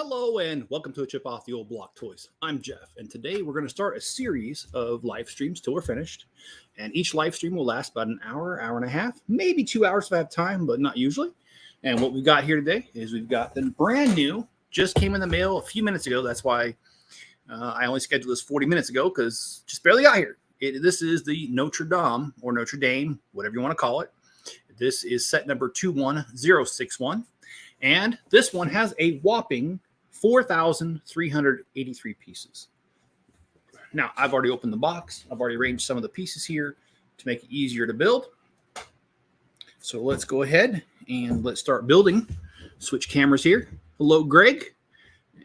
Hello and welcome to a chip off the old block toys. I'm Jeff, and today we're going to start a series of live streams till we're finished. And each live stream will last about an hour, hour and a half, maybe 2 hours if I have time, but not usually. And what we've got here today is we've got the brand new, just came in the mail a few minutes ago. That's why I only scheduled this 40 minutes ago because just barely got here. This is the Notre-Dame or Notre-Dame, whatever you want to call it. This is set number 21061. And this one has a whopping 4,383 pieces. Now, I've already opened the box. I've already arranged some of the pieces here to make it easier to build. So let's go ahead and let's start building. Switch cameras here. Hello, Greg.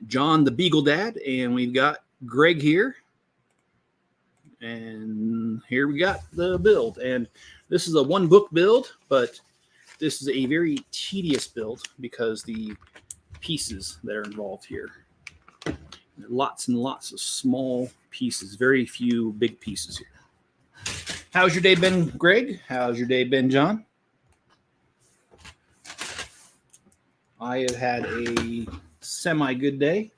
John, the Beagle Dad. And we've got Greg here. And here we got the build. And this is a one book build, but this is a very tedious build because the pieces that are involved here. Lots and lots of small pieces, very few big pieces here. How's your day been, Greg? How's your day been, John? I have had a semi-good day.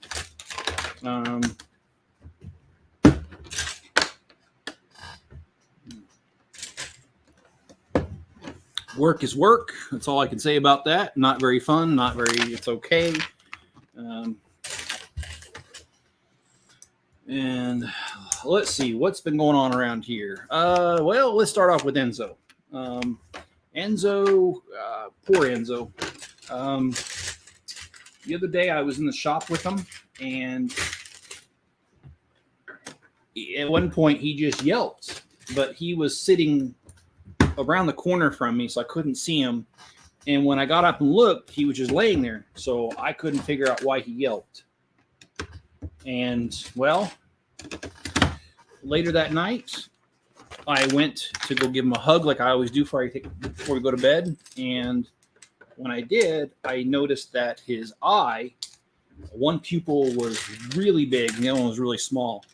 Work is work. That's all I can say about that. Not very fun. Not very. It's okay. And let's see what's been going on around here. Well, let's start off with Enzo. Poor Enzo. The other day I was in the shop with him, and at one point he just yelped, but he was sitting around the corner from me, so I couldn't see him. And when I got up and looked, he was just laying there, so I couldn't figure out why he yelped. And well, later that night, I went to go give him a hug, like I always do before we go to bed. And when I did, I noticed that his eye, one pupil was really big, and the other one was really small.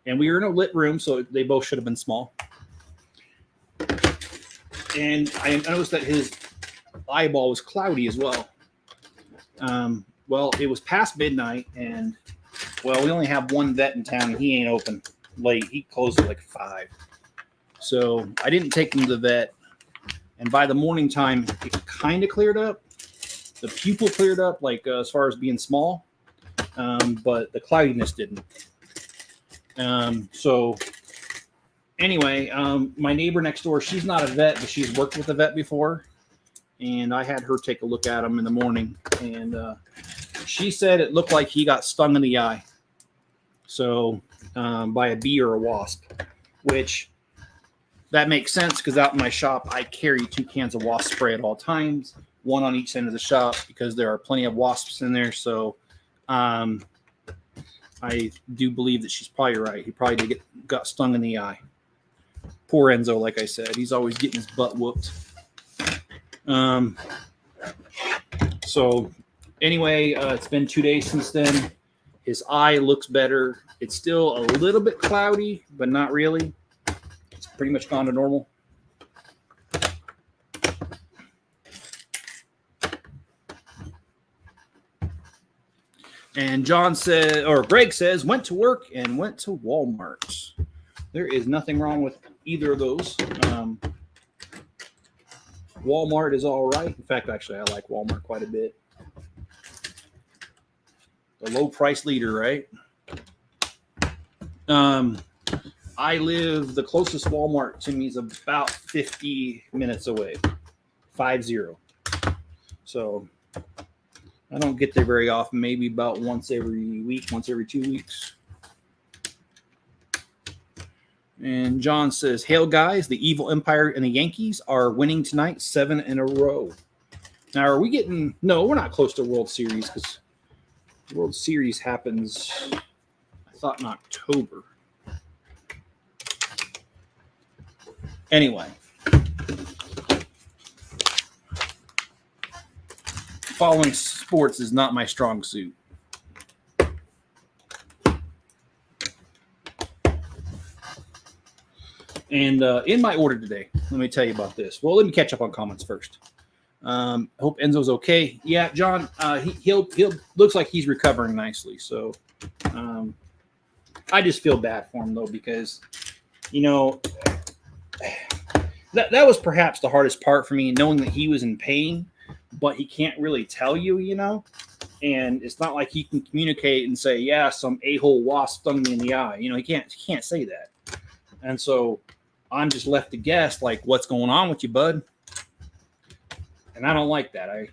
And we were in a lit room, so they both should have been small. And I noticed that his eyeball was cloudy as well. Well, it was past midnight, and, well, we only have one vet in town, and he ain't open late. He closed at like 5. So I didn't take him to the vet. And by the morning time, it kind of cleared up. The pupil cleared up, like as far as being small, but the cloudiness didn't. So anyway, my neighbor next door, she's not a vet, but she's worked with a vet before. And I had her take a look at him in the morning. And she said it looked like he got stung in the eye. So by a bee or a wasp, which that makes sense because out in my shop, I carry 2 cans of wasp spray at all times, one on each end of the shop because there are plenty of wasps in there. So I do believe that she's probably right. He probably got stung in the eye. Poor Enzo, like I said, he's always getting his butt whooped. So anyway, it's been 2 days since then. His eye looks better. It's still a little bit cloudy, but not really. It's pretty much gone to normal. And Greg says, went to work and went to Walmart. There is nothing wrong with either of those. Walmart is all right. In fact, actually, I like Walmart quite a bit. The low price leader, right? The closest Walmart to me is about 50 minutes away. 50. So I don't get there very often, maybe about once every week, once every 2 weeks. And John says, hail guys, the Evil Empire and the Yankees are winning tonight, 7 in a row. Now, are we getting, no, we're not close to World Series because the World Series happens, I thought, in October. Anyway. Following sports is not my strong suit. And in my order today, let me tell you about this. Well, let me catch up on comments first. Hope Enzo's okay. Yeah, John, he'll looks like he's recovering nicely. So I just feel bad for him though, because that was perhaps the hardest part for me, knowing that he was in pain, but he can't really tell you, and it's not like he can communicate and say, yeah, some a-hole wasp stung me in the eye. He can't say that. And so I'm just left to guess, like, what's going on with you, bud? And I don't like that.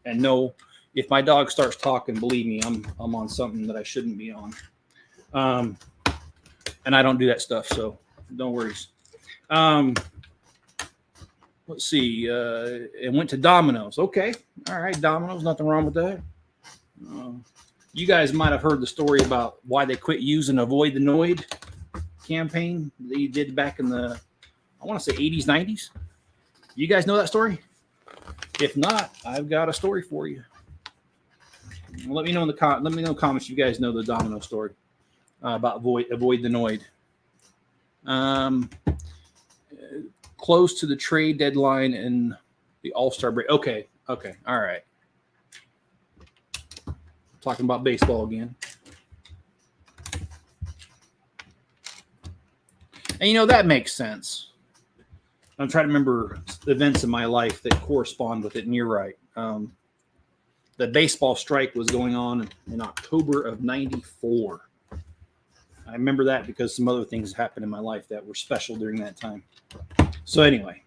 And no, if my dog starts talking, believe me, I'm on something that I shouldn't be on. And I don't do that stuff, so no worries. Let's see. It went to Domino's. Okay. All right, Domino's. Nothing wrong with that. You guys might have heard the story about why they quit using Avoid the Noid campaign they did back in the, I want to say 80s, 90s. You guys know that story? If not, I've got a story for you. Let me know in the comments if you guys know the Domino story about avoid the Noid. Close to the trade deadline and the All-Star break. Okay, all right. Talking about baseball again. And that makes sense. I'm trying to remember events in my life that correspond with it, and you're right. The baseball strike was going on in October of '94. I remember that because some other things happened in my life that were special during that time. So anyway,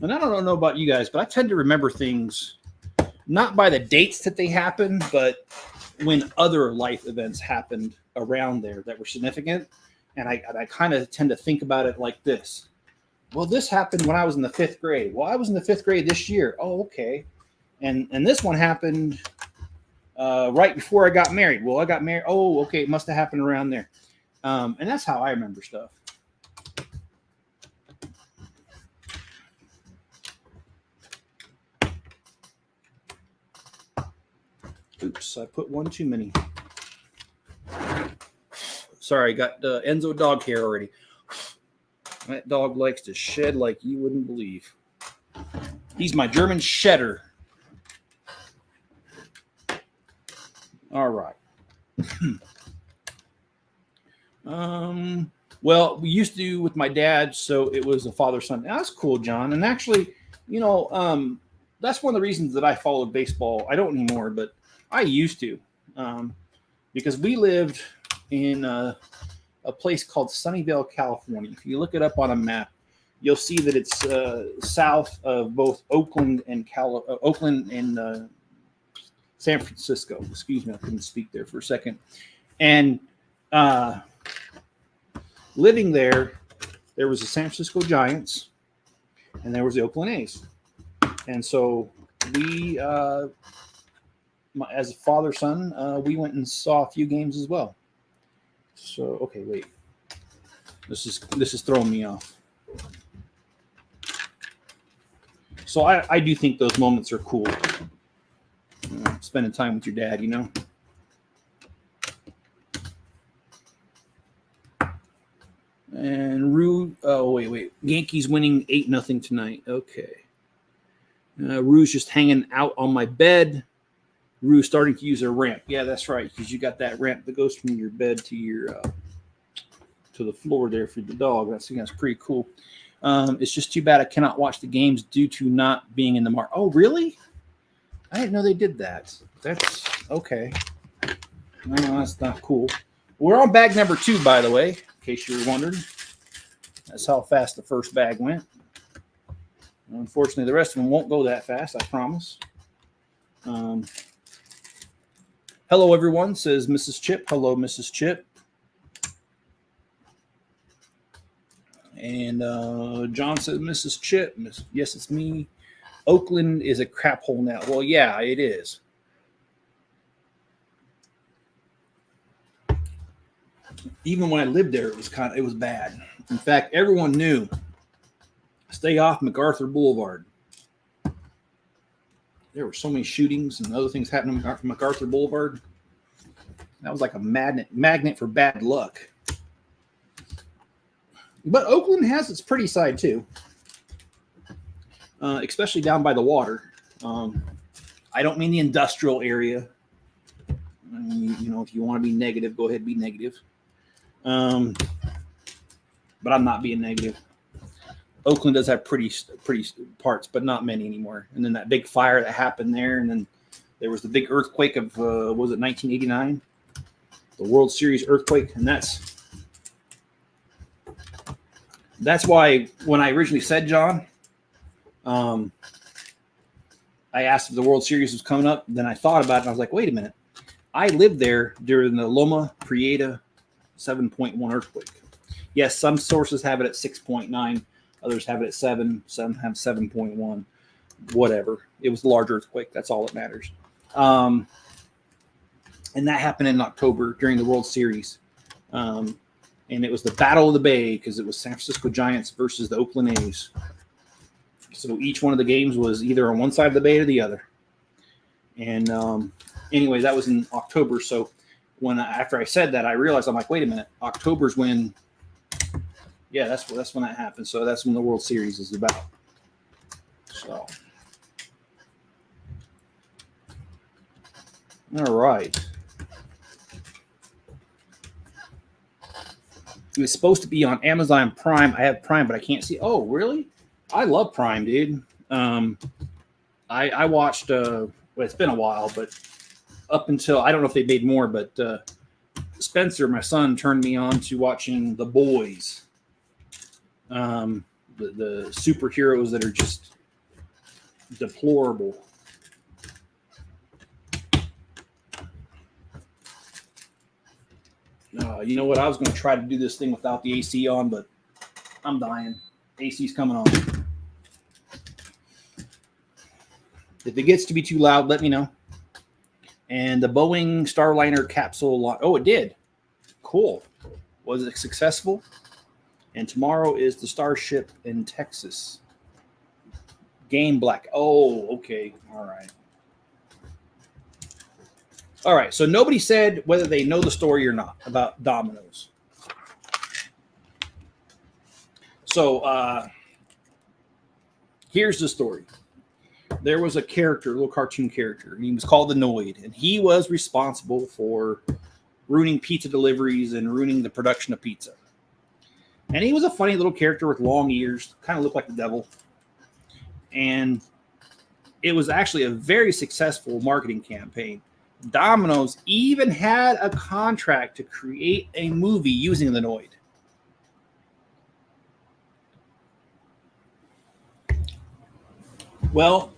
and I don't know about you guys, but I tend to remember things not by the dates that they happened, but when other life events happened around there that were significant. And I kind of tend to think about it like this. Well, this happened when I was in the 5th grade. Well, I was in the 5th grade this year. Oh, okay. And this one happened right before I got married. Well, I got married. Oh, okay. It must have happened around there. And that's how I remember stuff. Oops, I put one too many. Sorry, I got Enzo dog hair already. That dog likes to shed like you wouldn't believe. He's my German shedder. All right. Well, we used to with my dad, so it was a father-son. That's cool, John. And actually, that's one of the reasons that I followed baseball. I don't anymore, but I used to, because we lived in a place called Sunnyvale, California. If you look it up on a map, you'll see that it's south of both Oakland and San Francisco. Excuse me, I couldn't speak there for a second. And living there was the San Francisco Giants, and there was the Oakland A's. And so we, as a father-son, we went and saw a few games as well. So, okay, wait. This is throwing me off. So I do think those moments are cool. Spending time with your dad, And wait. Yankees winning 8-0 tonight. Okay. Rue's just hanging out on my bed. Rue's starting to use a ramp. Yeah, that's right, because you got that ramp that goes from your bed to your to the floor there for the dog. That's pretty cool. It's just too bad I cannot watch the games due to not being in the market. Oh, really? I didn't know they did that. That's okay. No, that's not cool. We're on bag number 2, by the way, in case you were wondering. That's how fast the first bag went. Unfortunately, the rest of them won't go that fast, I promise. Hello, everyone, says Mrs. Chip. Hello, Mrs. Chip. And John says, Mrs. Chip. Yes, it's me. Oakland is a crap hole now. Well, yeah, it is. Even when I lived there, it was bad. In fact, everyone knew, stay off MacArthur Boulevard. There were so many shootings and other things happening on MacArthur Boulevard. That was like a magnet for bad luck. But Oakland has its pretty side too. especially down by the water. I don't mean the industrial area. If you want to be negative, go ahead and be negative. But I'm not being negative. Oakland does have pretty parts, but not many anymore. And then that big fire that happened there, and then there was the big earthquake of was it 1989, the World Series earthquake, and that's why when I originally said John, I asked if the World Series was coming up. Then I thought about it, and I was like, wait a minute, I lived there during the Loma Prieta 7.1 earthquake. Yes, some sources have it at 6.9. Others have it at 7. Some have 7.1. Whatever. It was a large earthquake. That's all that matters. And that happened in October during the World Series. And it was the Battle of the Bay because it was San Francisco Giants versus the Oakland A's. So each one of the games was either on one side of the bay or the other. And anyway, that was in October. So after I said that, I realized, I'm like, wait a minute. October's when... Yeah, that's when that happened. So that's when the World Series is about. So, all right. It was supposed to be on Amazon Prime. I have Prime, but I can't see. Oh, really? I love Prime, dude. I watched. Well, it's been a while, but up until I don't know if they made more, but Spencer, my son, turned me on to watching The Boys. The superheroes that are just deplorable. You know what? I was going to try to do this thing without the AC on, but I'm dying. AC's coming on. If it gets to be too loud, let me know. And the Boeing Starliner capsule. Oh, it did. Cool. Was it successful? And tomorrow is the Starship in Texas. Game black. Oh, okay. All right. All right. So nobody said whether they know the story or not about Domino's. So here's the story. There was a character, a little cartoon character, and he was called the Noid, and he was responsible for ruining pizza deliveries and ruining the production of pizza. And he was a funny little character with long ears, kind of looked like the devil. And it was actually a very successful marketing campaign. Domino's even had a contract to create a movie using the Noid. Well,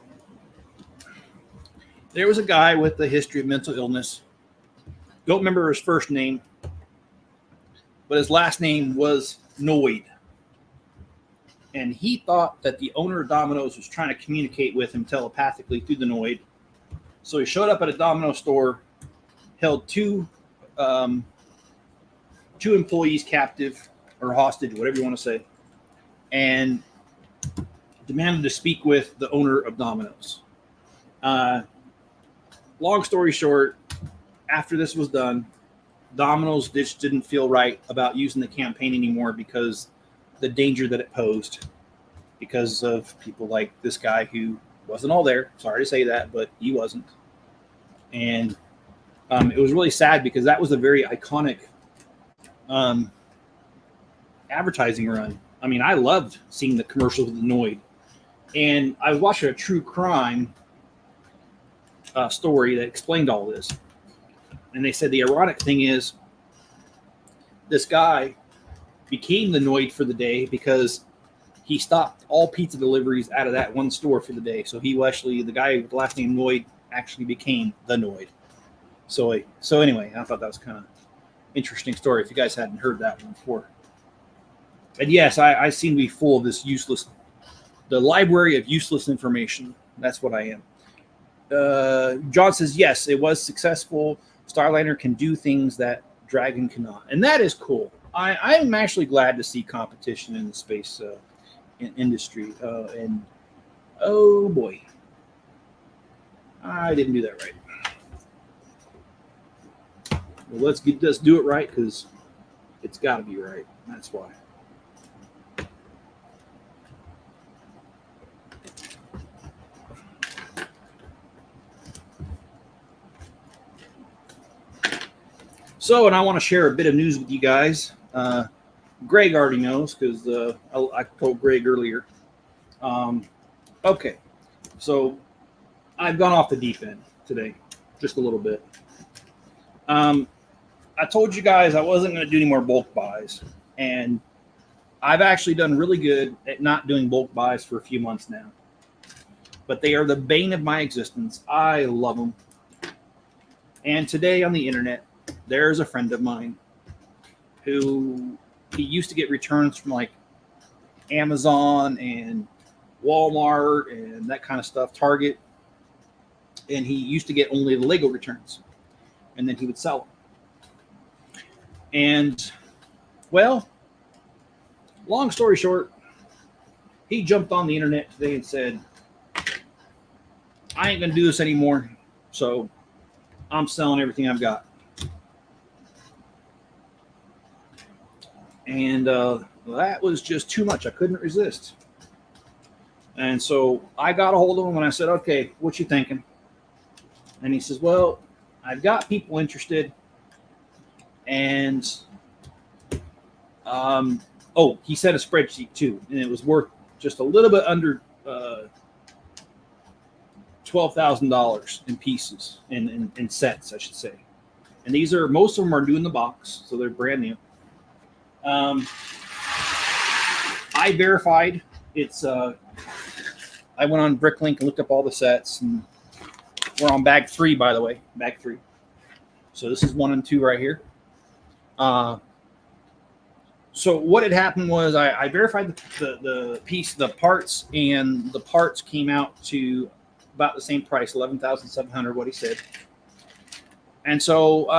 there was a guy with a history of mental illness. Don't remember his first name, but his last name was Noid. And he thought that the owner of Domino's was trying to communicate with him telepathically through the Noid. So he showed up at a Domino store, held two employees captive or hostage, whatever you want to say, and demanded to speak with the owner of Domino's. Long story short, after this was done, Domino's just didn't feel right about using the campaign anymore because the danger that it posed because of people like this guy who wasn't all there. Sorry to say that, but he wasn't. And it was really sad because that was a very iconic advertising run. I mean, I loved seeing the commercials with the Noid. And I was watching a true crime story that explained all this. And they said the ironic thing is this guy became the Noid for the day because he stopped all pizza deliveries out of that one store for the day. So he actually, the guy with the last name Noid actually became the Noid. So anyway, I thought that was kind of interesting story if you guys hadn't heard that one before. And yes, I seem to be full of this the library of useless information. That's what I am. John says, yes, it was successful. Starliner can do things that Dragon cannot. And that is cool. I'm actually glad to see competition in the space industry. And oh boy, I didn't do that right. Well, let's do it right because it's got to be right. That's why. So, and I want to share a bit of news with you guys. Greg already knows because I told Greg earlier. Okay, so I've gone off the deep end today, just a little bit. I told you guys I wasn't going to do any more bulk buys, and I've actually done really good at not doing bulk buys for a few months now. But they are the bane of my existence. I love them. And today on the internet, there's a friend of mine who he used to get returns from like Amazon and Walmart and that kind of stuff, Target. And he used to get only the Lego returns. And then he would sell them. And, well, long story short, he jumped on the internet today and said, I ain't going to do this anymore, so I'm selling everything I've got. And that was just too much. I couldn't resist. And so I got a hold of him and I said, okay, what you thinking? And he says, well, I've got people interested. And, he said a spreadsheet too. And it was worth just a little bit under $12,000 in pieces, in sets, I should say. And these are, most of them are new in the box, so they're brand new. I verified it's, I went on Bricklink and looked up all the sets, and we're on bag 3, by the way, bag 3. So this is 1 and 2 right here. So what had happened was I verified the piece, the parts, and the parts came out to about the same price, $11,700, what he said. And so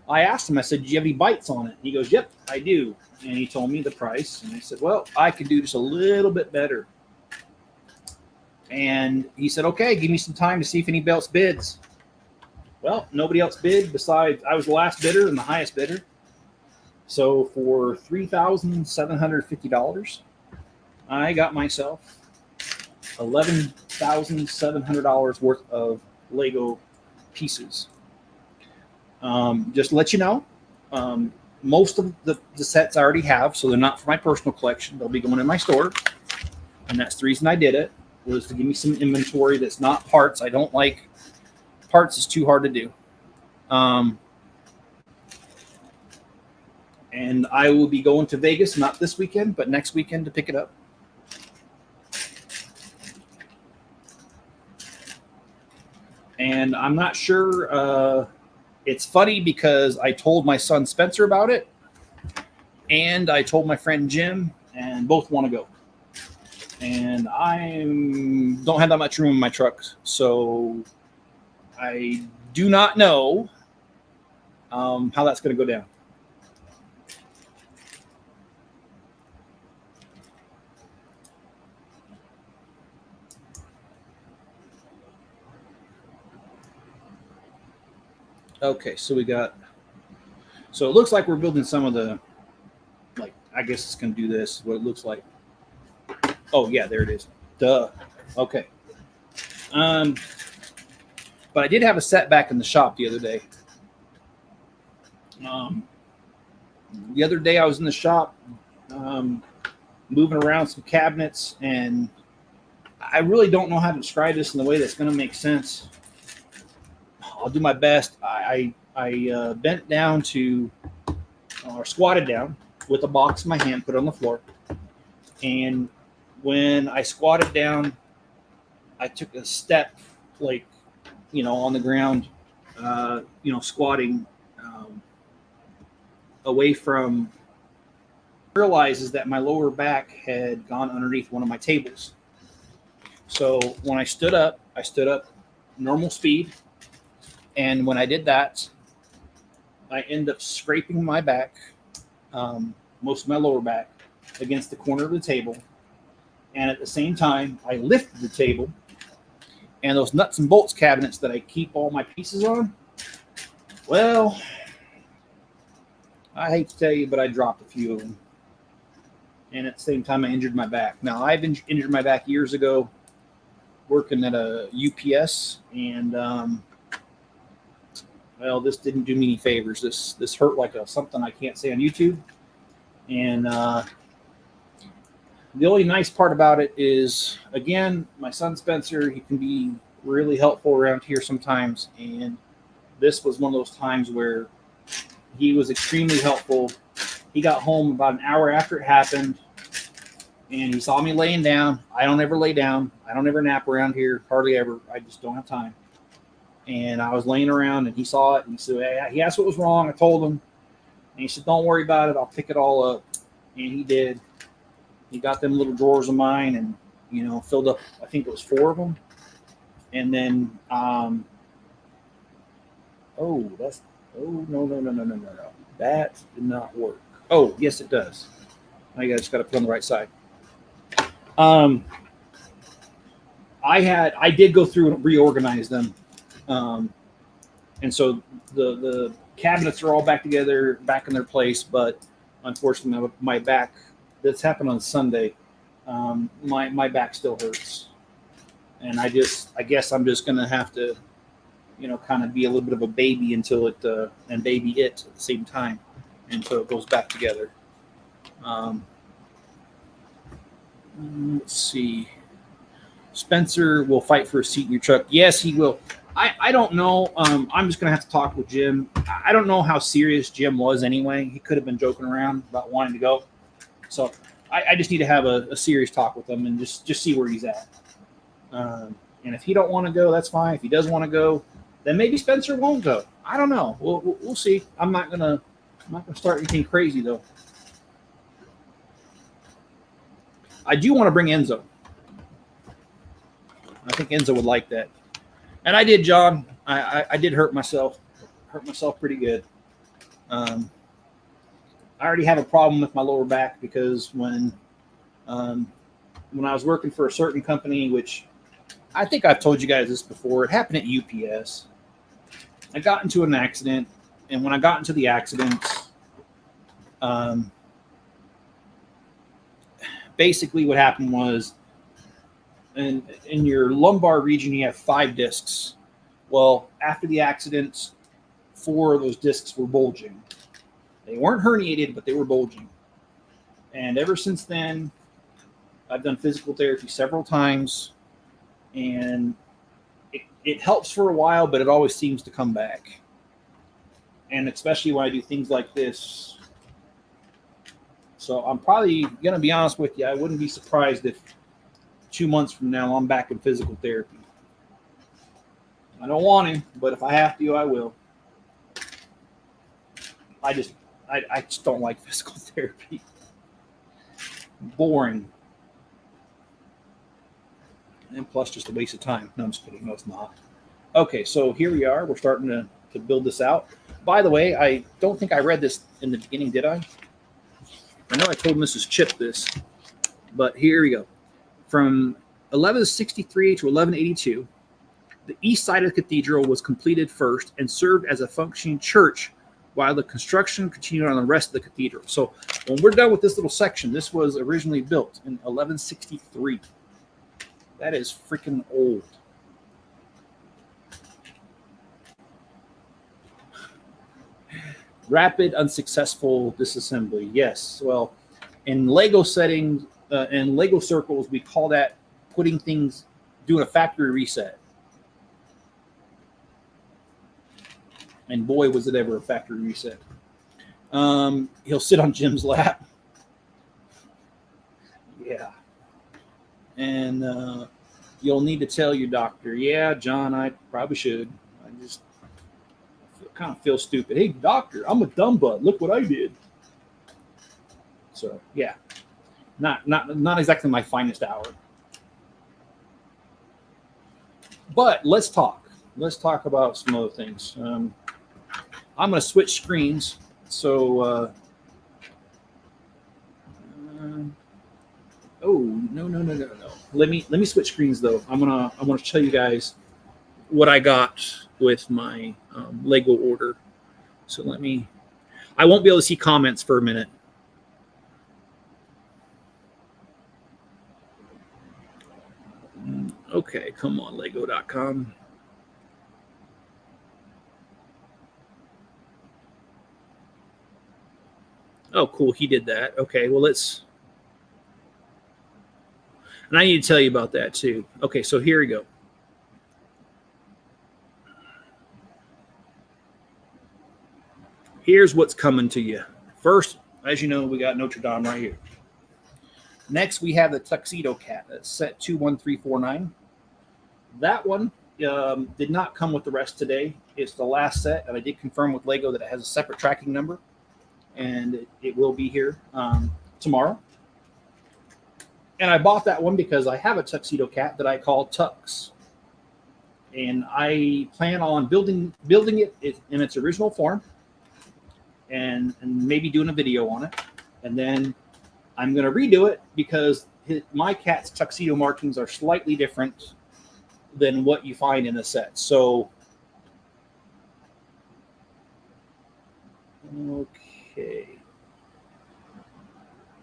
I asked him, I said, do you have any bites on it? He goes, yep, I do. And he told me the price. And I said, well, I could do just a little bit better. And he said, okay, give me some time to see if anybody else bids. Well, nobody else bid besides, I was the last bidder and the highest bidder. So for $3,750, I got myself $11,700 worth of Lego pieces. Just to let you know, most of the sets I already have, so they're not for my personal collection. They'll be going in my store. And that's the reason I did it, was to give me some inventory that's not parts. I don't like parts. Is too hard to do. And I will be going to Vegas, not this weekend, but next weekend to pick it up. And I'm not sure. It's funny because I told my son Spencer about it, and I told my friend Jim, and both want to go. And I don't have that much room in my truck, so I do not know how that's going to go down. Okay, so we got, so it looks like we're building some of the, like, I guess it's going to do this, what it looks like. Oh, yeah, there it is. Duh. Okay. But I did have a setback in the shop the other day. The other day I was in the shop moving around some cabinets, and I really don't know how to describe this in the way that's going to make sense. I'll do my best. I bent down to, or squatted down with a box in my hand, put it on the floor. And when I squatted down, I took a step, like, on the ground, squatting away from, realizes that my lower back had gone underneath one of my tables. So when I stood up normal speed. And when I did that, I ended up scraping my back, most of my lower back, against the corner of the table. And at the same time, I lifted the table, and those nuts and bolts cabinets that I keep all my pieces on, well, I hate to tell you, but I dropped a few of them. And at the same time, I injured my back. Now, I've injured my back years ago working at a UPS, and well, this didn't do me any favors. This hurt like something I can't say on YouTube. And the only nice part about it is, again, my son Spencer, he can be really helpful around here sometimes. And this was one of those times where he was extremely helpful. He got home about an hour after it happened, and he saw me laying down. I don't ever lay down. I don't ever nap around here, hardly ever. I just don't have time. And I was laying around, and he saw it, and he said, hey, he asked what was wrong. I told him, and he said, don't worry about it. I'll pick it all up. And he did. He got them little drawers of mine and, filled up, I think it was 4 of them. And then, no. That did not work. Oh, yes, it does. I just got to put on the right side. I did go through and reorganize them. And so the cabinets are all back together, back in their place, but unfortunately my back, this happened on Sunday. My back still hurts. And I guess I'm just going to have to, kind of be a little bit of a baby until it, and baby it at the same time until it goes back together. Let's see. Spencer will fight for a seat in your truck. Yes, he will. I don't know. I'm just going to have to talk with Jim. I don't know how serious Jim was anyway. He could have been joking around about wanting to go. So I just need to have a serious talk with him and just see where he's at. And if he don't want to go, that's fine. If he does want to go, then maybe Spencer won't go. I don't know. We'll see. I'm not gonna start anything crazy though. I do want to bring Enzo. I think Enzo would like that. And I did, John. I did hurt myself. Hurt myself pretty good. I already have a problem with my lower back because when I was working for a certain company, which I think I've told you guys this before, it happened at UPS. I got into an accident, and when I got into the accident, basically what happened was, in your lumbar region, you have 5 discs. Well, after the accident, 4 of those discs were bulging. They weren't herniated, but they were bulging. And ever since then, I've done physical therapy several times, and it helps for a while, but it always seems to come back. And especially when I do things like this. So I'm probably going to be honest with you. I wouldn't be surprised if 2 months from now I'm back in physical therapy. I don't want to, but if I have to, I will. I just don't like physical therapy. Boring. And plus just a waste of time. No, I'm just kidding. No, it's not. Okay, so here we are. We're starting to build this out. By the way, I don't think I read this in the beginning, did I? I know I told Mrs. Chip this, but here we go. From 1163 to 1182, the east side of the cathedral was completed first and served as a functioning church while the construction continued on the rest of the cathedral. So when we're done with this little section, this was originally built in 1163. That is freaking old. Rapid, unsuccessful disassembly. Yes. Well, in Lego settings, in Lego circles, we call that putting things, doing a factory reset. And boy, was it ever a factory reset. He'll sit on Jim's lap. Yeah. And you'll need to tell your doctor, yeah, John, I probably should. I just kind of feel stupid. Hey, doctor, I'm a dumb butt. Look what I did. So, yeah. Not exactly my finest hour. But let's talk. Let's talk about some other things. I'm going to switch screens. So, no. Let me switch screens though. I want to tell you guys what I got with my Lego order. So I won't be able to see comments for a minute. Okay, come on, Lego.com. Oh, cool. He did that. Okay, well, let's... And I need to tell you about that, too. Okay, so here we go. Here's what's coming to you. First, as you know, we got Notre-Dame right here. Next, we have the Tuxedo Cat. That's set 21349. That one did not come with the rest today. It's the last set, and I did confirm with Lego that it has a separate tracking number, and it will be here tomorrow. And I bought that one because I have a Tuxedo Cat that I call Tux, and I plan on building it in its original form, and maybe doing a video on it, and then I'm going to redo it because my cat's tuxedo markings are slightly different than what you find in the set. So, okay.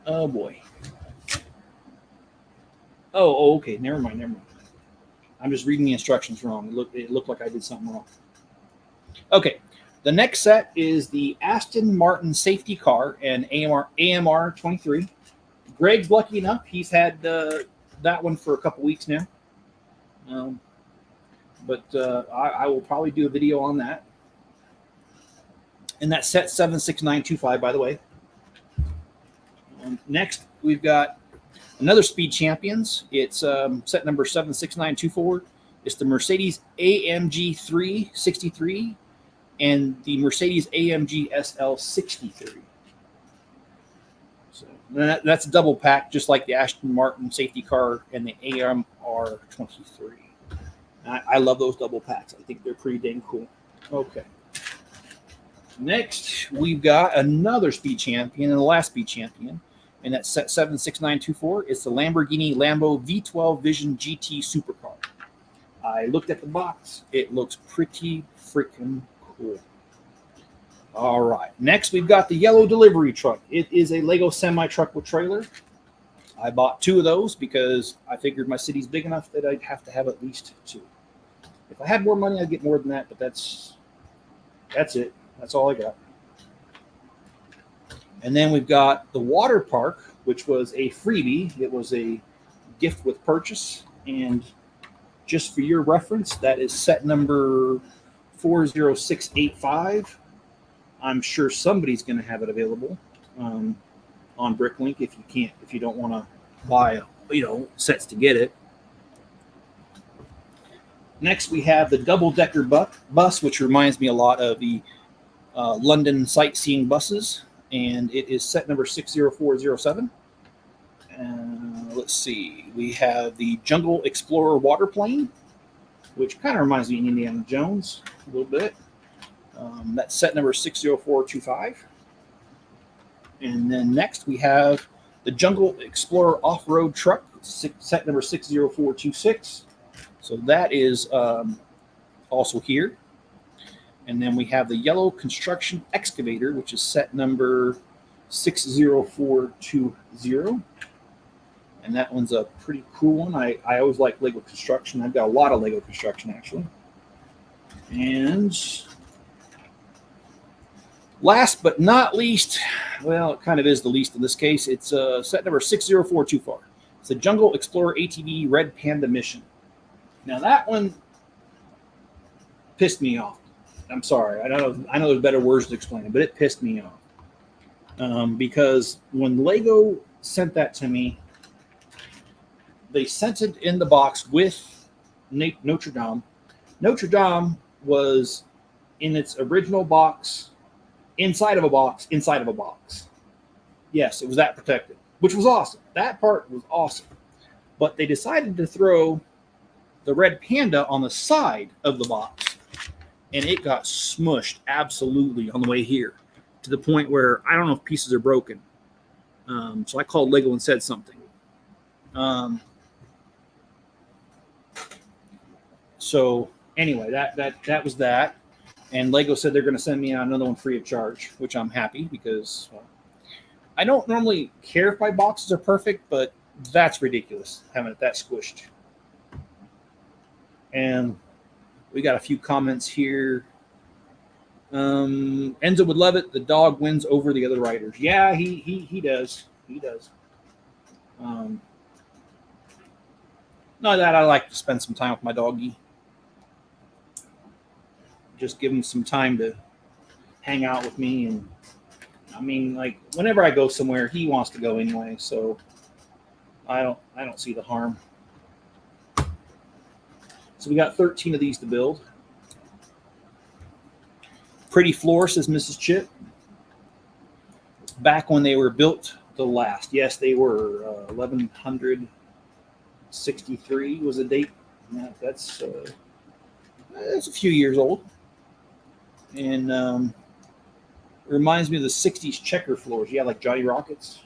Oh boy. Oh, okay. Never mind. I'm just reading the instructions wrong. It looked like I did something wrong. Okay. The next set is the Aston Martin safety car and AMR 23. Greg's lucky enough; he's had that one for a couple weeks now. But I will probably do a video on that. And that's set 76925, by the way. Next, we've got another Speed Champions. It's set number 76924. It's the Mercedes AMG 363 and the Mercedes AMG SL 63. So that's a double pack, just like the Aston Martin safety car and the AMR 23. I love those double packs. I think they're pretty dang cool. Okay. Next, we've got another Speed Champion and the last Speed Champion, and that's set 76924. It's the Lamborghini Lambo V12 Vision GT Supercar. I looked at the box. It looks pretty freaking cool. All right. Next, we've got the yellow delivery truck. It is a Lego semi-truck with trailer. I bought 2 of those because I figured my city's big enough that I'd have to have at least 2. If I had more money, I'd get more than that, but that's it. That's all I got. And then we've got the water park, which was a freebie. It was a gift with purchase. And just for your reference, that is set number 40685. I'm sure somebody's going to have it available on Bricklink if you don't want to buy sets to get it. Next, we have the double-decker bus, which reminds me a lot of the London sightseeing buses, and it is set number 60407. Let's see. We have the Jungle Explorer waterplane, which kind of reminds me of Indiana Jones a little bit. That's set number 60425. And then next we have the Jungle Explorer off-road truck, set number 60426. So that is also here. And then we have the yellow construction excavator, which is set number 60420. And that one's a pretty cool one. I always like Lego construction. I've got a lot of Lego construction, actually. And last but not least, well, it kind of is the least in this case. It's set number 60424. It's the Jungle Explorer ATV Red Panda Mission. Now that one pissed me off. I'm sorry. I know there's better words to explain it, but it pissed me off. Because when Lego sent that to me, they sent it in the box with Notre-Dame. Notre-Dame was in its original box, inside of a box, inside of a box. Yes, it was that protected, which was awesome. That part was awesome. But they decided to throw the red panda on the side of the box, and it got smushed absolutely on the way here to the point where I don't know if pieces are broken. So I called Lego and said something. So anyway, that was that. And Lego said they're going to send me another one free of charge, which I'm happy because I don't normally care if my boxes are perfect, but that's ridiculous having it that squished. And we got a few comments here. Enzo would love it. The dog wins over the other riders. Yeah, he does. He does. Not that I like to spend some time with my doggy. Just give him some time to hang out with me, and I mean, like whenever I go somewhere, he wants to go anyway. So I don't see the harm. So we got 13 of these to build. Pretty floor, says Mrs. Chip. Back when they were built the last. Yes, they were 1163 was the date. That's a few years old. And it reminds me of the 60s checker floors. Yeah, like Johnny Rockets.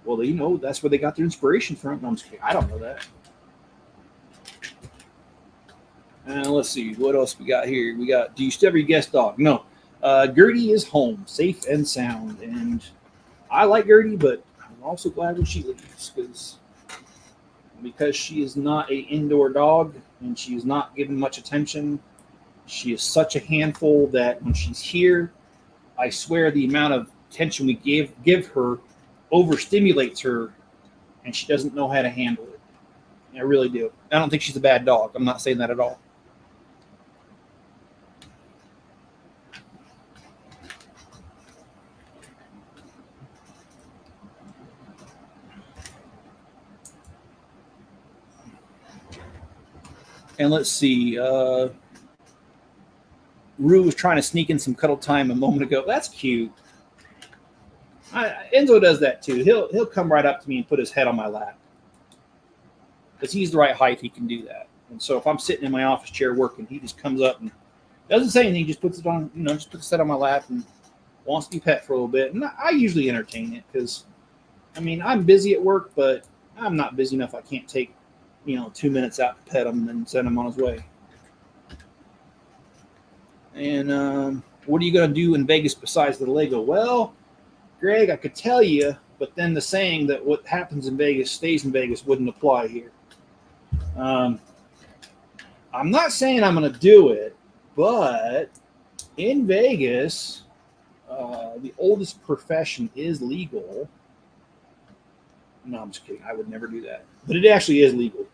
Well, you know, that's where they got their inspiration from. No, I'm just kidding. I don't know that. And let's see, what else we got here? We got, do you still have your guest dog? No. Gertie is home, safe and sound. And I like Gertie, but I'm also glad when she leaves because she is not an indoor dog and she is not given much attention. She is such a handful that when she's here, I swear the amount of attention we give her overstimulates her, and she doesn't know how to handle it. I really do. I don't think she's a bad dog. I'm not saying that at all. And let's see. Rue was trying to sneak in some cuddle time a moment ago. That's cute. Enzo does that too. He'll come right up to me and put his head on my lap. Because he's the right height, he can do that. And so if I'm sitting in my office chair working, he just comes up and doesn't say anything, just puts it on, just puts his head on my lap and wants to be pet for a little bit. And I usually entertain it because, I mean, I'm busy at work, but I'm not busy enough I can't take, 2 minutes out to pet him and send him on his way. And what are you going to do in Vegas besides the Lego? Well, Greg, I could tell you, but then the saying that what happens in Vegas stays in Vegas wouldn't apply here. I'm not saying I'm going to do it, but in Vegas, the oldest profession is legal. No, I'm just kidding. I would never do that. But it actually is legal.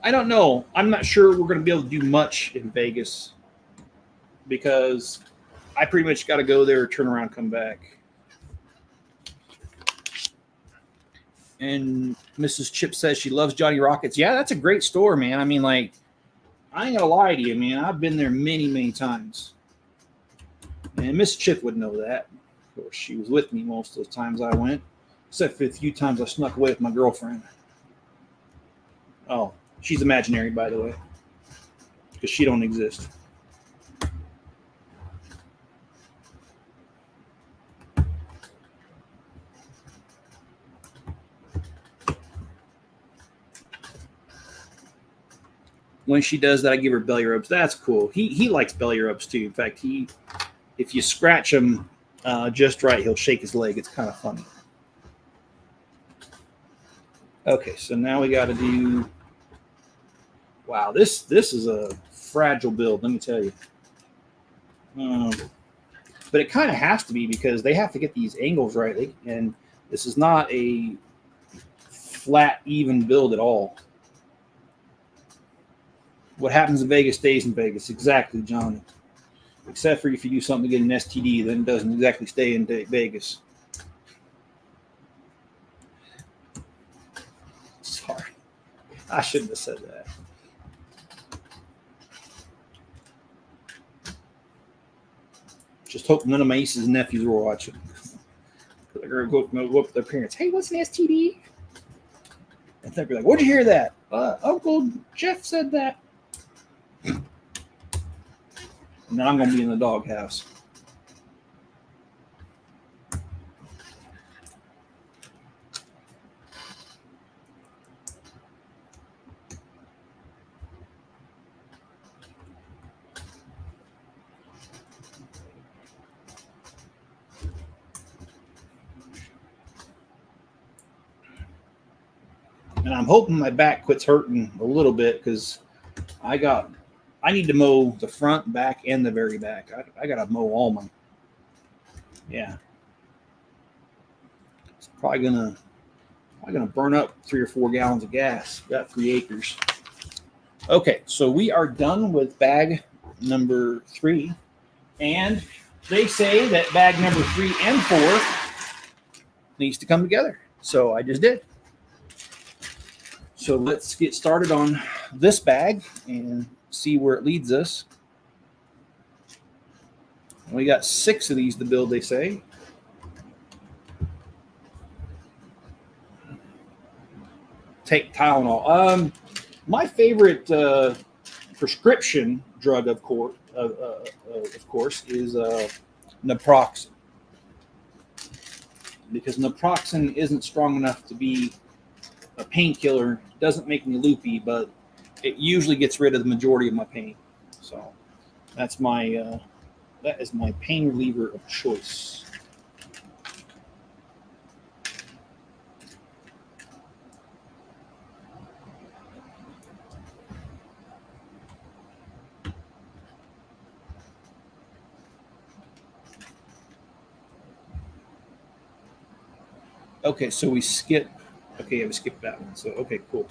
I don't know. I'm not sure we're going to be able to do much in Vegas because I pretty much got to go there, turn around, come back. And Mrs. Chip says she loves Johnny Rockets. Yeah, that's a great store, man. I mean, like, I ain't going to lie to you, man. I've been there many, many times. And Miss Chip would know that. Of course, she was with me most of the times I went, except for the few times I snuck away with my girlfriend. Oh, she's imaginary, by the way, because she don't exist. When she does that, I give her belly rubs. That's cool. He likes belly rubs too. In fact, if you scratch him just right, he'll shake his leg. It's kind of funny. Okay, so now we got to do. Wow, this is a fragile build. Let me tell you. But it kind of has to be because they have to get these angles right, and this is not a flat, even build at all. What happens in Vegas stays in Vegas. Exactly, Johnny. Except for if you do something to get an STD, then it doesn't exactly stay in Vegas. Sorry. I shouldn't have said that. Just hope none of my nieces and nephews were watching. They're going to go up to their parents. Hey, what's an STD? And they'll be like, where'd you hear that? Uncle Jeff said that. And then I'm going to be in the doghouse. And I'm hoping my back quits hurting a little bit because I need to mow the front, back, and the very back. I got to mow all my, yeah. It's probably gonna burn up 3 or 4 gallons of gas. Got 3 acres. Okay, so we are done with bag number 3, and they say that bag number 3 and 4 needs to come together. So I just did. So let's get started on this bag and see where it leads us. We got 6 of these to build, they say. Take Tylenol. My favorite prescription drug, of course, is naproxen, because naproxen isn't strong enough to be a painkiller. Doesn't make me loopy, but it usually gets rid of the majority of my pain. So that's my that is my pain reliever of choice. Okay, so we skip. Okay, yeah, we skipped that one. So okay, cool.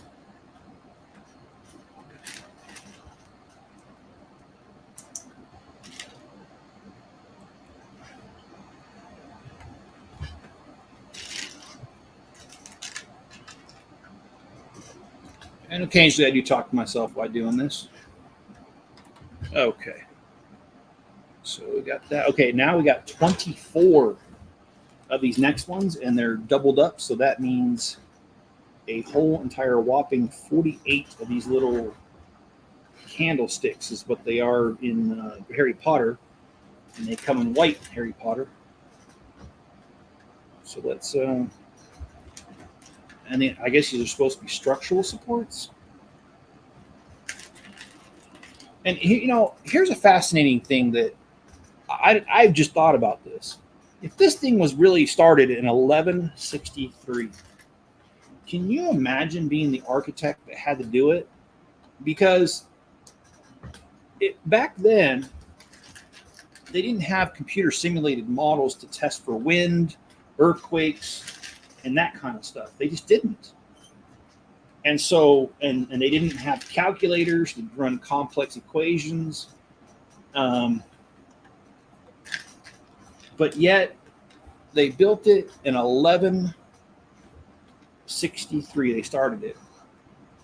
And occasionally I do talk to myself while doing this. Okay. So we got that. Okay, now we got 24 of these next ones, and they're doubled up. So that means a whole entire whopping 48 of these little candlesticks is what they are in Harry Potter. And they come in white Harry Potter. So let's, and then I guess these are supposed to be structural supports. And, you know, here's a fascinating thing that I've just thought about this. If this thing was really started in 1163, can you imagine being the architect that had to do it? Because back then, they didn't have computer simulated models to test for wind, earthquakes, and that kind of stuff. They just didn't. And so, and they didn't have calculators to run complex equations. But yet, they built it in 1163. They started it.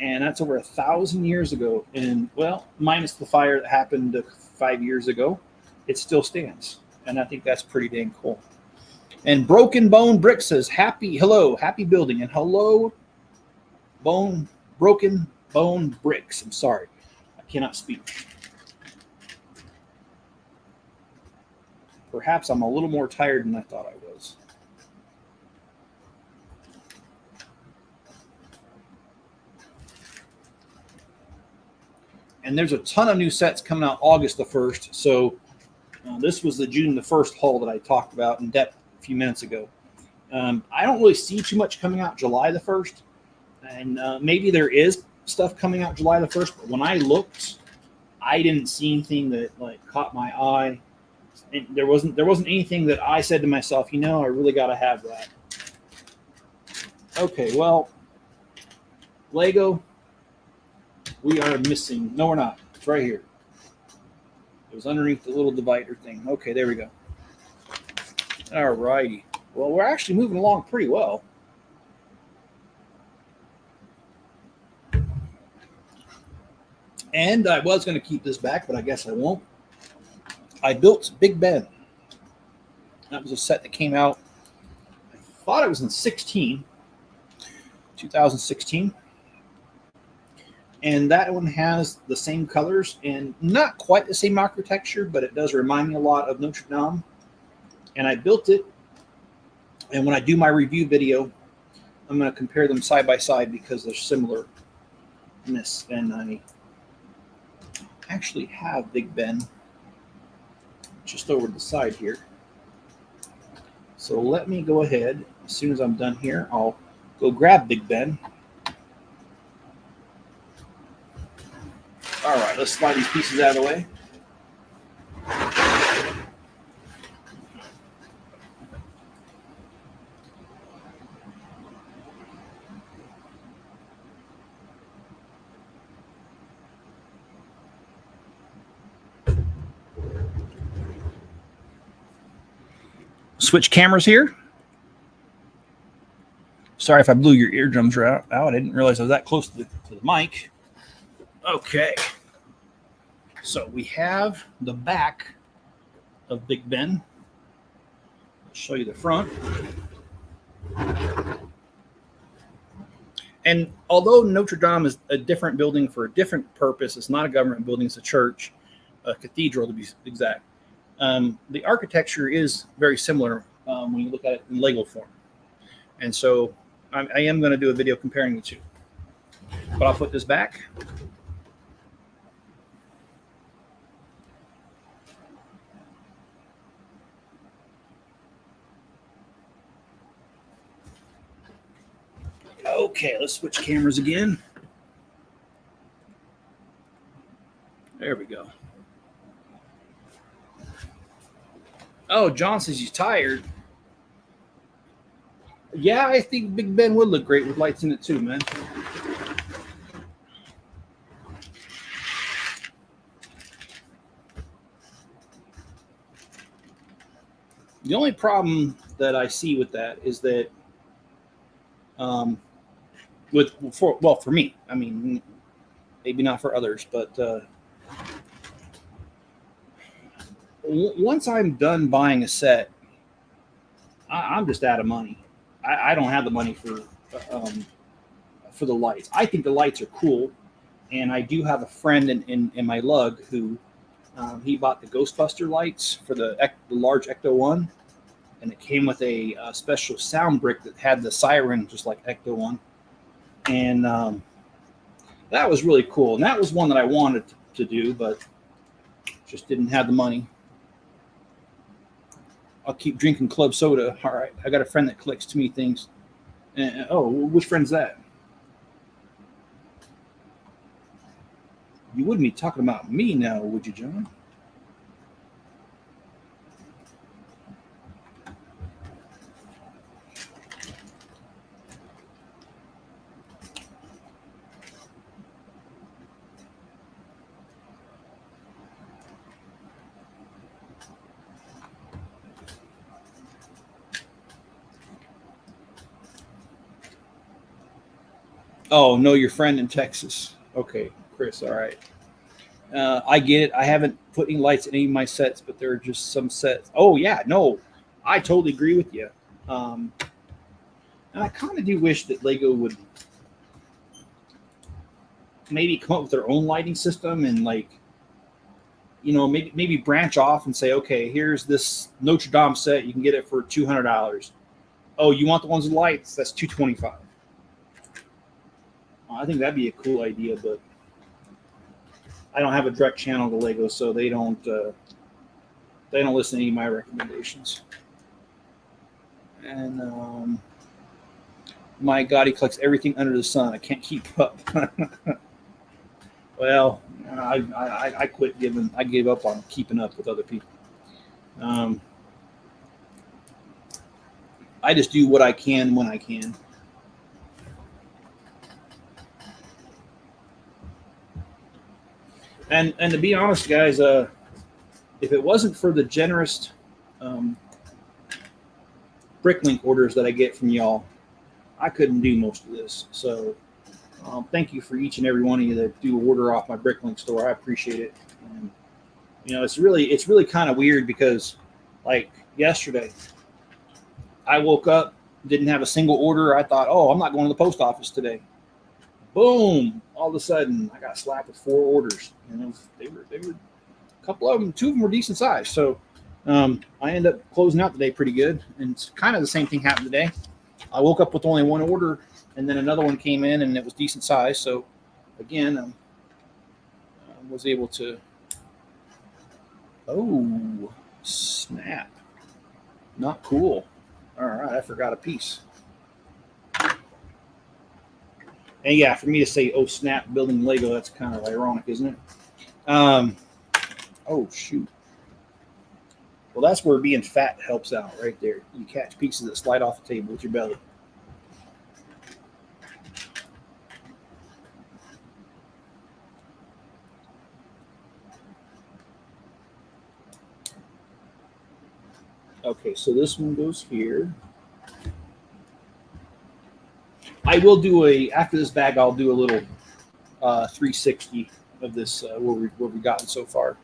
And that's over 1,000 years ago. And, well, minus the fire that happened 5 years ago, it still stands. And I think that's pretty dang cool. And Broken Bone Brick says, happy building. And hello, Broken Bone Bricks. I'm sorry. I cannot speak. Perhaps I'm a little more tired than I thought I was. And there's a ton of new sets coming out August the 1st. So this was the June the 1st haul that I talked about in depth a few minutes ago. I don't really see too much coming out July the 1st. And maybe there is stuff coming out July the 1st. But when I looked, I didn't see anything that like caught my eye. And there wasn't anything that I said to myself, you know, I really got to have that. Okay, well, Lego, we are missing. No, we're not. It's right here. It was underneath the little divider thing. Okay, there we go. All righty. Well, we're actually moving along pretty well. And I was going to keep this back, but I guess I won't. I built Big Ben. That was a set that came out, I thought it was in 2016. And that one has the same colors and not quite the same architecture, but it does remind me a lot of Notre-Dame. And I built it. And when I do my review video, I'm going to compare them side by side because they're similar in this. And I actually have Big Ben just over the side here. So let me go ahead. As soon as I'm done here, I'll go grab Big Ben All right, let's slide these pieces out of the way. Switch cameras here. Sorry if I blew your eardrums out. I didn't realize I was that close to the mic. Okay. So we have the back of Big Ben. I'll show you the front. And although Notre-Dame is a different building for a different purpose, it's not a government building, it's a church, a cathedral to be exact. The architecture is very similar when you look at it in Lego form. And so I am going to do a video comparing the two. But I'll put this back. Okay, let's switch cameras again. There we go. Oh, John says he's tired. Yeah, I think Big Ben would look great with lights in it too, man. The only problem that I see with that is that, for me, I mean, maybe not for others, but once I'm done buying a set, I'm just out of money. I don't have the money for the lights. I think the lights are cool, and I do have a friend in my lug who he bought the Ghostbuster lights for the large Ecto 1, and it came with a special sound brick that had the siren just like Ecto 1, and that was really cool. And that was one that I wanted to do, but just didn't have the money. I'll keep drinking club soda. All right, I got a friend that collects to me things. Oh, which friend's that? You wouldn't be talking about me now, would you, John? Oh, no, your friend in Texas. Okay, Chris, all right. I get it. I haven't put any lights in any of my sets, but there are just some sets. Oh, yeah, no, I totally agree with you. And I kind of do wish that Lego would maybe come up with their own lighting system and, like, you know, maybe branch off and say, okay, here's this Notre-Dame set. You can get it for $200. Oh, you want the ones with lights? That's $225. I think that'd be a cool idea, but I don't have a direct channel to Lego, so they don't listen to any of my recommendations. And my God, he collects everything under the sun. I can't keep up. Well, I quit giving. I gave up on keeping up with other people. I just do what I can when I can. And to be honest, guys, if it wasn't for the generous Bricklink orders that I get from y'all, I couldn't do most of this. So thank you for each and every one of you that do order off my Bricklink store. I appreciate it. And, you know, it's really kind of weird because, like yesterday, I woke up, didn't have a single order. I thought, oh, I'm not going to the post office today. Boom! All of a sudden, I got slapped with 4 orders, and they were a couple of them, 2 of them were decent size. So I ended up closing out the day pretty good, and it's kind of the same thing happened today. I woke up with only 1 order, and then another one came in, and it was decent size. So again, I was able to. Oh, snap! Not cool. All right, I forgot a piece. And yeah, for me to say, oh, snap, building Lego, that's kind of ironic, isn't it? Oh, shoot. Well, that's where being fat helps out right there. You catch pieces that slide off the table with your belly. Okay, so this one goes here. I will do after this bag, I'll do a little 360 of this, where we've gotten so far.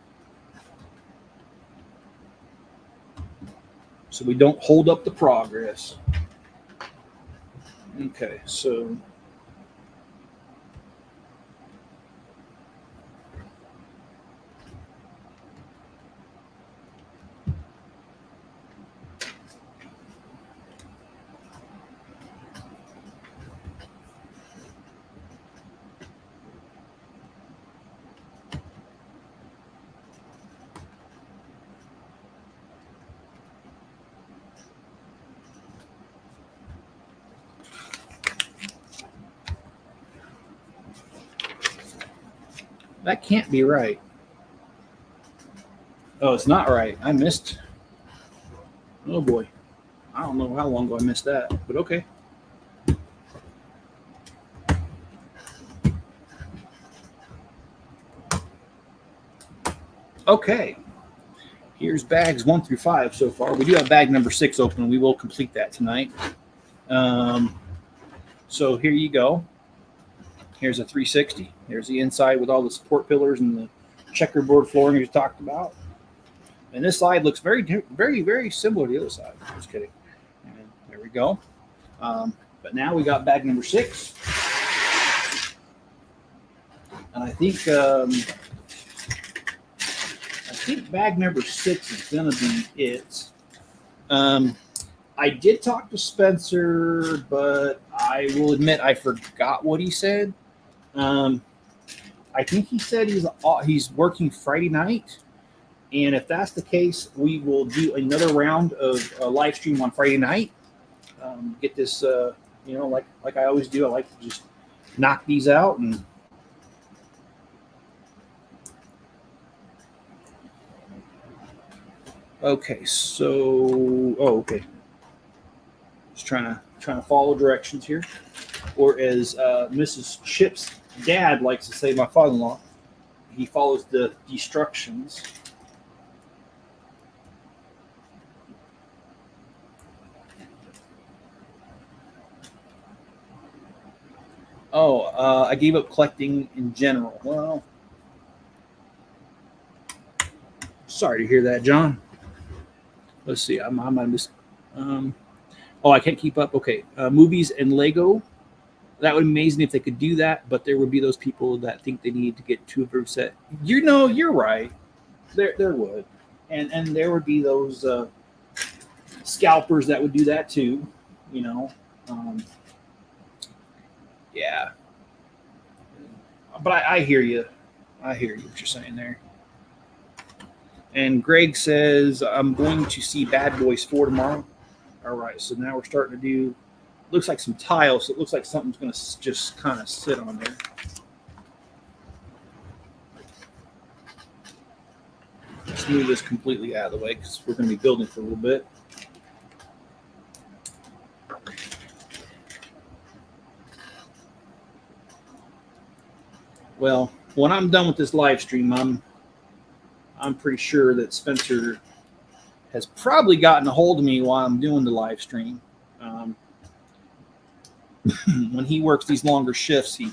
So we don't hold up the progress. Okay, so that can't be right. Oh, it's not right. I missed. Oh boy. I don't know how long ago I missed that, but okay. Okay. Here's bags 1 through 5 so far. We do have bag number 6 open. We will complete that tonight. So here you go. Here's a 360. There's the inside with all the support pillars and the checkerboard flooring you talked about. And this side looks very, very, very similar to the other side. Just kidding. And there we go. But now we got bag number 6. And I think bag number 6 is going to be it. I did talk to Spencer, but I will admit I forgot what he said. I think he said he's working Friday night. And if that's the case, we will do another round of a live stream on Friday night. Get this, like I always do. I like to just knock these out and. Okay, so okay. Just trying to follow directions here, or as Mrs. Chip's dad likes to say, my father-in-law, he follows the instructions. Oh, I gave up collecting in general. Well, sorry to hear that, John. Let's see. I'm just. Oh, I can't keep up. Okay, movies and Lego. That would be amazing if they could do that, but there would be those people that think they need to get 2 of every set. You're right. There would, and there would be those scalpers that would do that too. Yeah. But I hear you. I hear you what you're saying there. And Greg says, I'm going to see Bad Boys 4 tomorrow. All right, so now we're starting to do, looks like some tiles. So it looks like something's going to just kind of sit on there. Let's move this completely out of the way because we're going to be building for a little bit. Well, when I'm done with this live stream, I'm pretty sure that Spencer has probably gotten a hold of me while I'm doing the live stream. When he works these longer shifts, he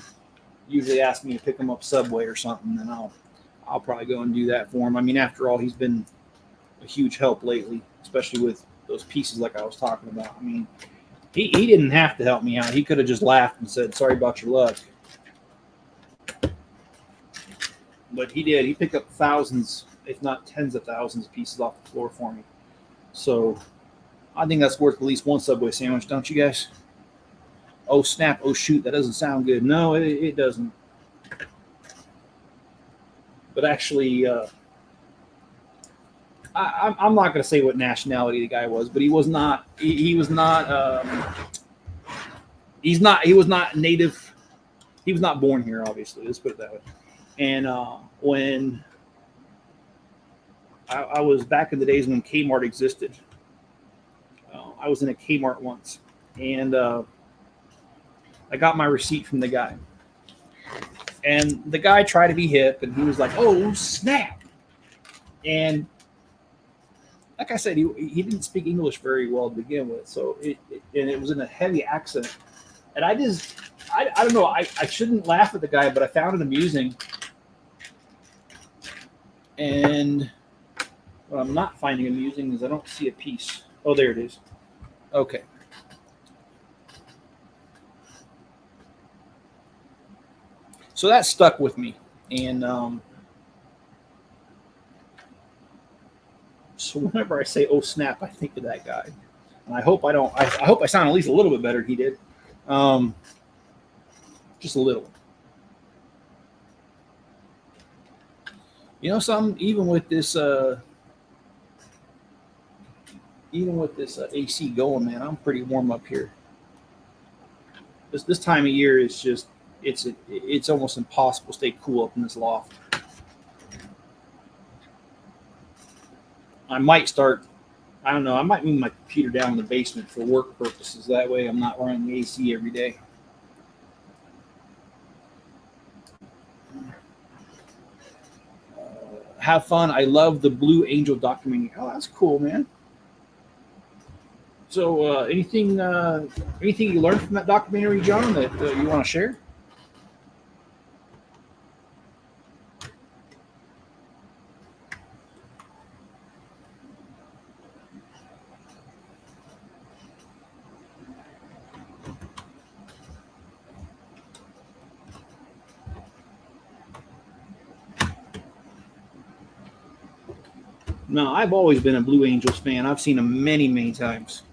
usually asks me to pick him up Subway or something, and I'll probably go and do that for him. I mean, after all, he's been a huge help lately, especially with those pieces like I was talking about. I mean, he didn't have to help me out. He could have just laughed and said, sorry about your luck. But he did. He picked up thousands, if not tens of thousands of pieces off the floor for me. So I think that's worth at least one Subway sandwich, don't you guys? Oh, snap. Oh, shoot. That doesn't sound good. No, it doesn't. But actually, I'm not going to say what nationality the guy was, but he was not. He was not. He was not native He was not born here, obviously. Let's put it that way. And when I was back in the days when Kmart existed, I was in a Kmart once, and I got my receipt from the guy. And the guy tried to be hip, and he was like, "Oh, snap!" And like I said, he didn't speak English very well to begin with, so it was in a heavy accent. And I don't know, I shouldn't laugh at the guy, but I found it amusing. And what I'm not finding amusing is I don't see a piece. Oh, there it is. Okay. So that stuck with me, and so whenever I say "oh snap," I think of that guy, and I hope I don't. I hope I sound at least a little bit better than he did, just a little. You know, some even with this AC going, man, I'm pretty warm up here. This time of year is just it's almost impossible to stay cool up in this loft. I might start. I don't know. I might move my computer down in the basement for work purposes. That way, I'm not running the AC every day. Have fun. I love the Blue Angel documentary. Oh, that's cool, man. So, anything you learned from that documentary, John, that you want to share? No, I've always been a Blue Angels fan. I've seen them many, many times.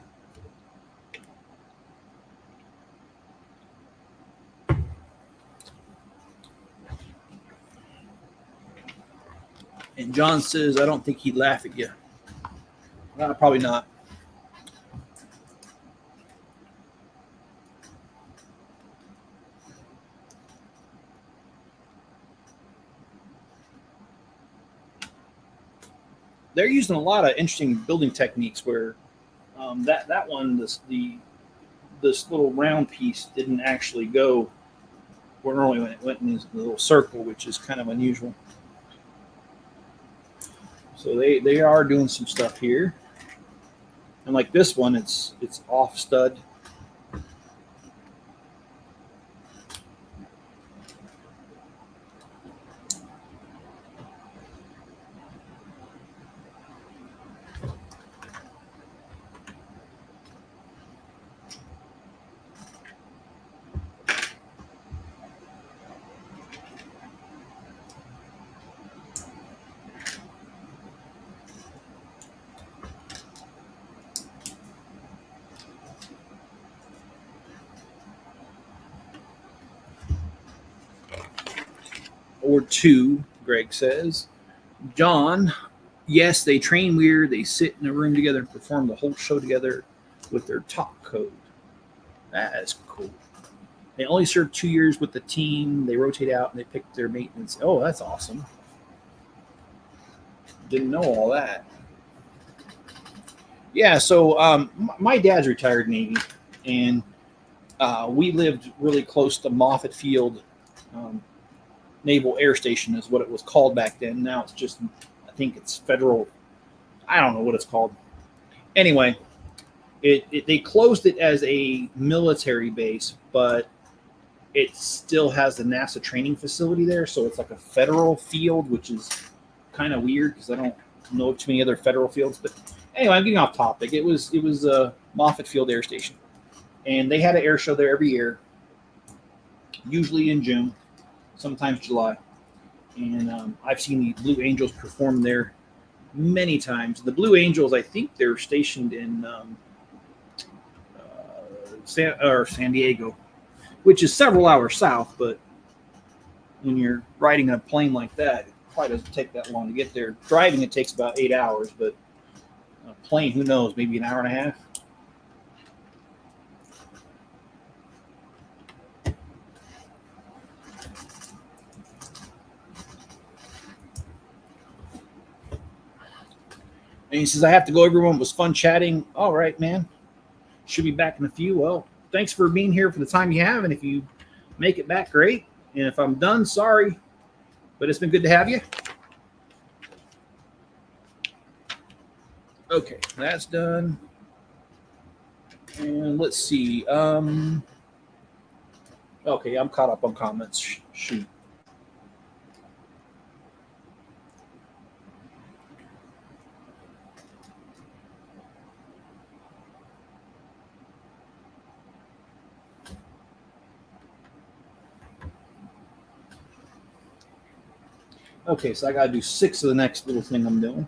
And John says, I don't think he'd laugh at you. Probably not. They're using a lot of interesting building techniques where that one, this little round piece didn't actually go where normally when it went in this little circle, which is kind of unusual. So they are doing some stuff here. And like this one, it's off stud. Or two, Greg says. John, yes, they train weird. They sit in a room together and perform the whole show together with their top code. That is cool. They only serve 2 years with the team. They rotate out and they pick their maintenance. Oh, that's awesome. Didn't know all that. Yeah, so my dad's retired Navy, and we lived really close to Moffett Field Naval Air Station is what it was called back then. Now it's just, I think it's federal. I don't know what it's called. Anyway, they closed it as a military base, but it still has the NASA training facility there. So it's like a federal field, which is kind of weird because I don't know too many other federal fields. But anyway, I'm getting off topic. It was Moffett Field Air Station, and they had an air show there every year, usually in June, sometimes July. And I've seen the Blue Angels perform there many times. The Blue Angels, I think they're stationed in San Diego, which is several hours south. But when you're riding a plane like that, it probably doesn't take that long to get there. Driving, it takes about 8 hours, but a plane, who knows, maybe an hour and a half. he says, I have to go. Everyone was fun chatting. All right, man. Should be back in a few. Well, thanks for being here for the time you have. And if you make it back, great. And if I'm done, sorry. But it's been good to have you. Okay, that's done. And let's see. Okay, I'm caught up on comments. Shoot. Okay, so I got to do 6 of the next little thing I'm doing.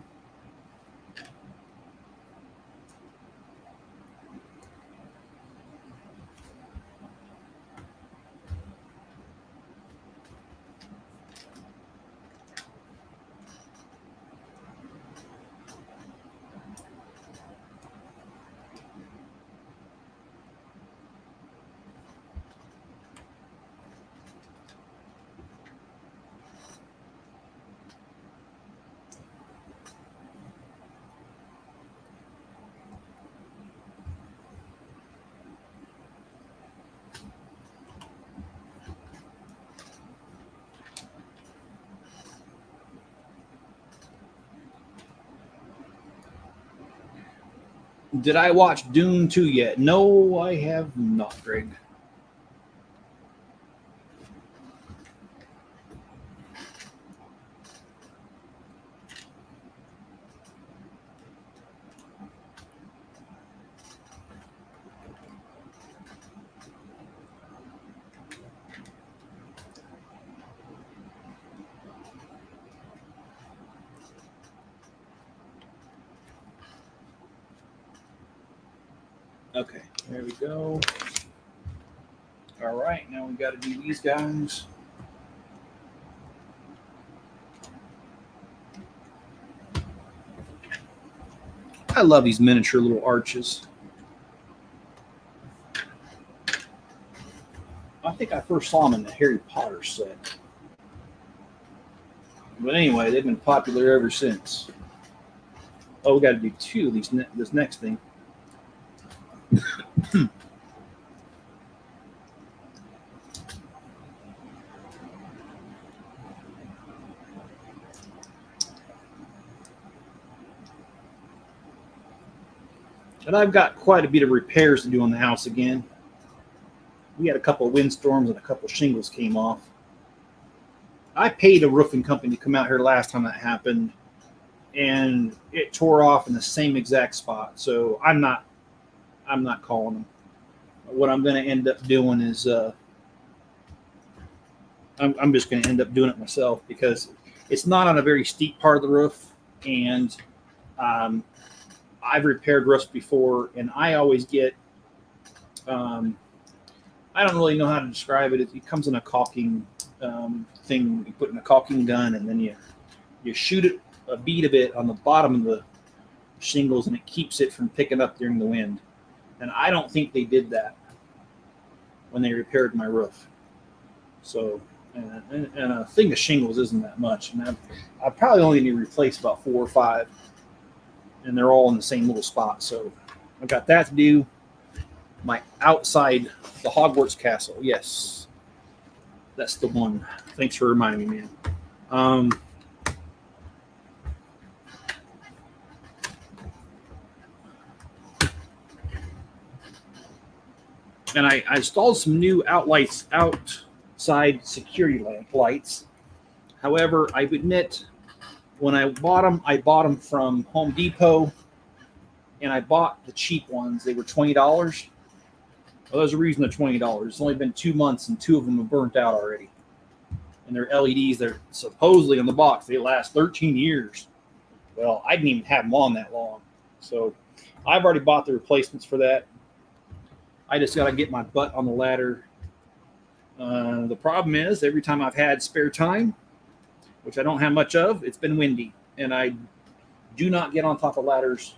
Did I watch Dune 2 yet? No, I have not, Greg. Okay, there we go. All right, now we got to do these guys. I love these miniature little arches. I think I first saw them in the Harry Potter set. But anyway, they've been popular ever since. Oh, we got to do 2 of these. This next thing. And I've got quite a bit of repairs to do on the house again. We had a couple of windstorms and a couple of shingles came off. I paid a roofing company to come out here last time that happened, and it tore off in the same exact spot. So I'm not calling them. What I'm going to end up doing is I'm just going to end up doing it myself because it's not on a very steep part of the roof, and I've repaired roofs before, and I always get I don't really know how to describe it. It comes in a caulking thing. You put in a caulking gun, and then you shoot it a bead of it on the bottom of the shingles, and it keeps it from picking up during the wind. And I don't think they did that when they repaired my roof. So, and a thing of shingles isn't that much. And I probably only need to replace about 4 or 5, and they're all in the same little spot. So I've got that to do. My outside, the Hogwarts castle. Yes, that's the one. Thanks for reminding me, man. And I installed some new outside security lamp lights. However, I admit, when I bought them from Home Depot, and I bought the cheap ones. They were $20. Well, there's a reason they're $20. It's only been 2 months, and 2 of them have burnt out already. And they're LEDs. They're supposedly on the box. They last 13 years. Well, I didn't even have them on that long. So I've already bought the replacements for that. I just got to get my butt on the ladder. The problem is, every time I've had spare time, which I don't have much of, it's been windy. And I do not get on top of ladders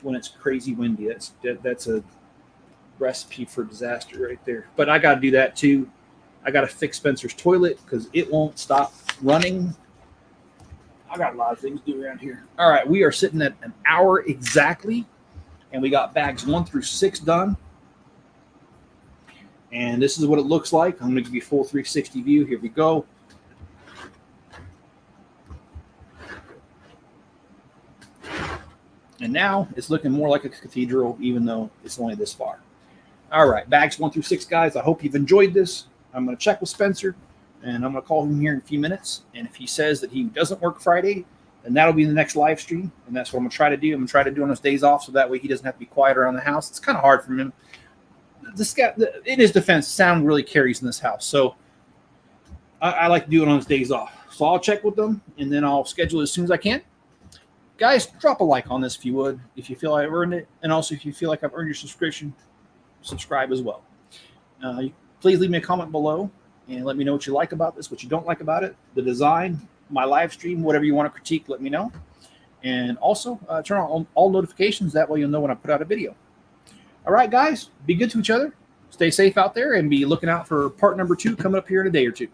when it's crazy windy. That's a recipe for disaster right there. But I got to do that too. I got to fix Spencer's toilet because it won't stop running. I got a lot of things to do around here. All right, we are sitting at an hour exactly, and we got bags 1 through 6 done. And this is what it looks like. I'm going to give you a full 360 view. Here we go. And now it's looking more like a cathedral, even though it's only this far. All right, bags 1 through 6, guys. I hope you've enjoyed this. I'm going to check with Spencer, and I'm going to call him here in a few minutes. And if he says that he doesn't work Friday, then that'll be the next live stream. And that's what I'm going to try to do. I'm going to try to do on his days off, so that way he doesn't have to be quiet around the house. It's kind of hard for him. This guy, in his defense, sound really carries in this house. So I like to do it on his days off. So I'll check with them, and then I'll schedule it as soon as I can. Guys, drop a like on this if you would, if you feel I've earned it. And also, if you feel like I've earned your subscription, subscribe as well. Please leave me a comment below and let me know what you like about this, what you don't like about it, the design, my live stream, whatever you want to critique, let me know. And also, turn on all notifications. That way you'll know when I put out a video. All right, guys, be good to each other. Stay safe out there and be looking out for part number 2 coming up here in a day or two.